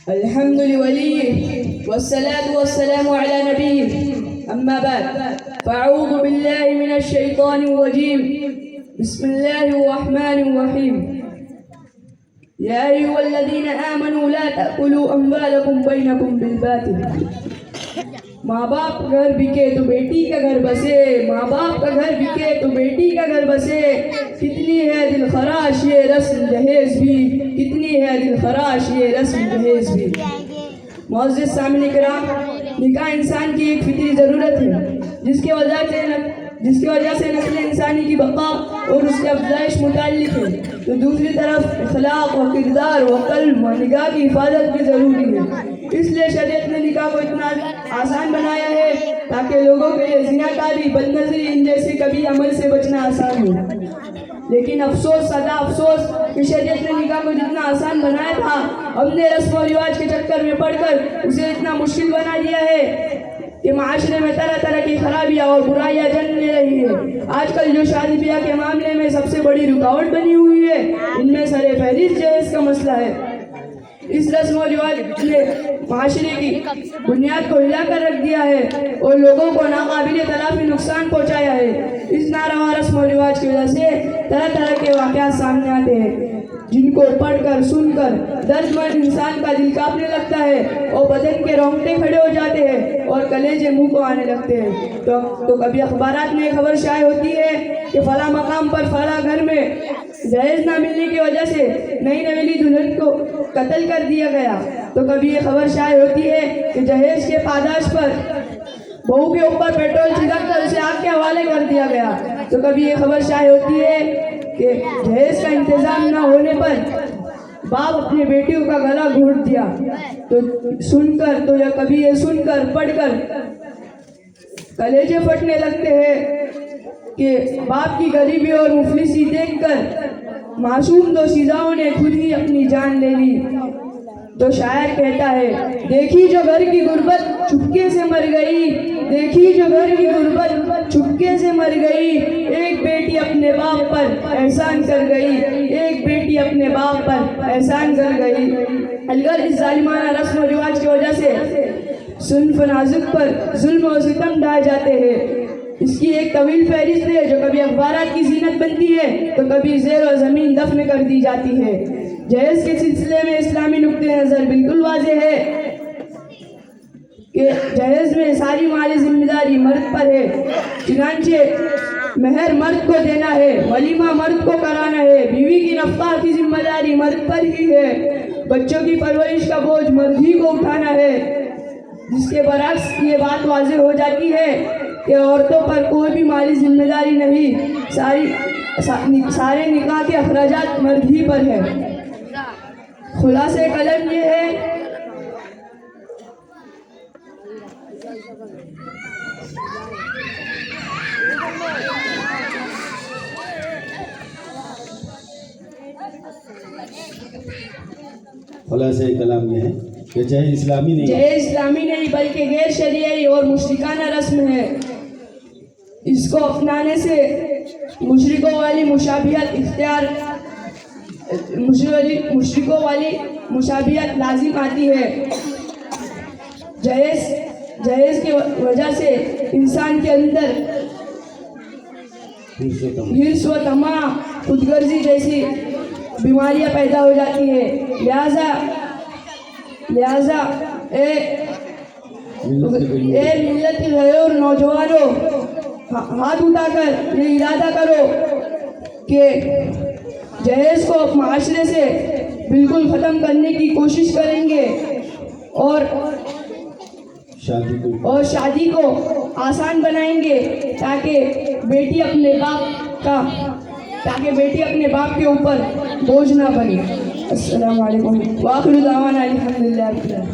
الحمد لوليه والصلاة والسلام على نبيه أما بعد فأعوذ بالله من الشيطان الرجيم بسم الله الرحمن الرحيم يا أيها الذين آمنوا لا تأكلوا أموالكم بينكم بالباطل ماں باپ کا گھر بکے تو بیٹی کا گھر بسے، ماں باپ کا گھر بکے تو بیٹی کا گھر بسے، کتنی ہے دل خراش یہ رسم جہیز بھی، کتنی ہے دل خراش یہ رسم جہیز بھی۔ معزز سامعین کرام، نکاح انسان کی ایک فطری ضرورت ہے جس کی وجہ سے نسل انسانی کی بقا اور اس کی افزائش متعلق ہے، تو دوسری طرف اخلاق و کردار و قلب و نگاہ کی حفاظت بھی ضروری ہے۔ اس لیے شریعت نے نکاح کو اتنا آسان بنایا ہے تاکہ لوگوں کے لیے زناکاری، بد نظری ان جیسے کبھی عمل سے بچنا آسان ہو۔ لیکن افسوس، سدا افسوس کہ شریعت نے نکاح کو جتنا آسان بنایا تھا، ہم نے رسم و رواج کے چکر میں پڑھ کر اسے اتنا مشکل بنا دیا ہے کہ معاشرے میں طرح طرح کی خرابیاں اور برائیاں جنم لے رہی ہے۔ آج کل جو شادی بیاہ کے معاملے میں سب سے بڑی رکاوٹ بنی ہوئی ہے، ان میں سر فہرست جہیز کا مسئلہ ہے۔ اس رسم و رواج نے معاشرے کی بنیاد کو ہلا کر رکھ دیا ہے اور لوگوں کو ناقابل تلافی نقصان پہنچایا ہے۔ اس ناروا رسم و رواج کی وجہ سے طرح طرح کے واقعات سامنے آتے ہیں جن کو پڑھ کر سن کر درد مند انسان کا دل کانپنے لگتا ہے اور بدن کے رونگٹے کھڑے ہو جاتے ہیں اور کلیجے منہ کو آنے لگتے ہیں۔ تو کبھی اخبارات میں خبر شائع ہوتی ہے کہ فلاں مقام پر فلاں گھر میں جہیز نہ ملنے کی وجہ سے نئی نویلی دلہن کو قتل کر دیا گیا، تو کبھی یہ خبر شائع ہوتی ہے کہ جہیز کے پاداش پر بہو کے اوپر پیٹرول چھڑک کر اسے آگ کے حوالے کر دیا گیا، تو کبھی یہ خبر شائع ہوتی ہے کہ جہیز کا انتظام نہ ہونے پر باپ اپنے بیٹیوں کا گلا گھونٹ دیا۔ تو کبھی یہ سن کر پڑھ کر کلیجے پھٹنے لگتے ہیں کہ باپ کی غریبی اور مفلسی دیکھ کر معصوم دوشیزاؤں نے خود ہی اپنی جان لے لی۔ تو شاعر کہتا ہے، دیکھی جو گھر کی غربت چپکے سے مر گئی، دیکھی جو گھر کی غربت چپکے سے مر گئی، ایک بیٹی اپنے باپ پر احسان کر گئی، ایک بیٹی اپنے باپ پر احسان کر گئی۔ اگر اس ظالمانہ رسم و رواج کی وجہ سے صنف نازک پر ظلم و ستم ڈھائے جاتے ہیں، اس کی ایک طویل فہرست ہے جو کبھی اخبارات کی زینت بنتی ہے تو کبھی زیر و زمین دفن کر دی جاتی ہے۔ جہیز کے سلسلے میں اسلامی نقطہ نظر بالکل واضح ہے کہ جہیز میں ساری مالی ذمہ داری مرد پر ہے، چنانچہ مہر مرد کو دینا ہے، ولیمہ مرد کو کرانا ہے، بیوی کی نفقہ کی ذمہ داری مرد پر ہی ہے، بچوں کی پرورش کا بوجھ مرد ہی کو اٹھانا ہے، جس کے برعکس یہ بات واضح ہو جاتی ہے کہ عورتوں پر کوئی بھی مالی ذمہ داری نہیں، سارے نکاح کے اخراجات مرد ہی پر ہے۔ خلاصہ کلام یہ ہے خلاصہ کلام یہ ہے کہ جہیز اسلامی نہیں بلکہ غیر شرعی اور مشرکانہ رسم ہے۔ اس کو اپنانے سے مشرکوں والی مشابہت لازم آتی ہے۔ جہیز کی وجہ سے انسان کے اندر حرص و طمع، خود غرضی جیسی بیماریاں پیدا ہو جاتی ہیں۔ لہذا اے ملت کے غیور نوجوانوں، ہاتھ اٹھا کر یہ ارادہ کرو کہ جہیز کو معاشرے سے بالکل ختم کرنے کی کوشش کریں گے اور شادی کو آسان بنائیں گے تاکہ بیٹی اپنے باپ کے اوپر بوجھ نہ بنے۔ السلام علیکم وآخر دعوانا الحمدللہ۔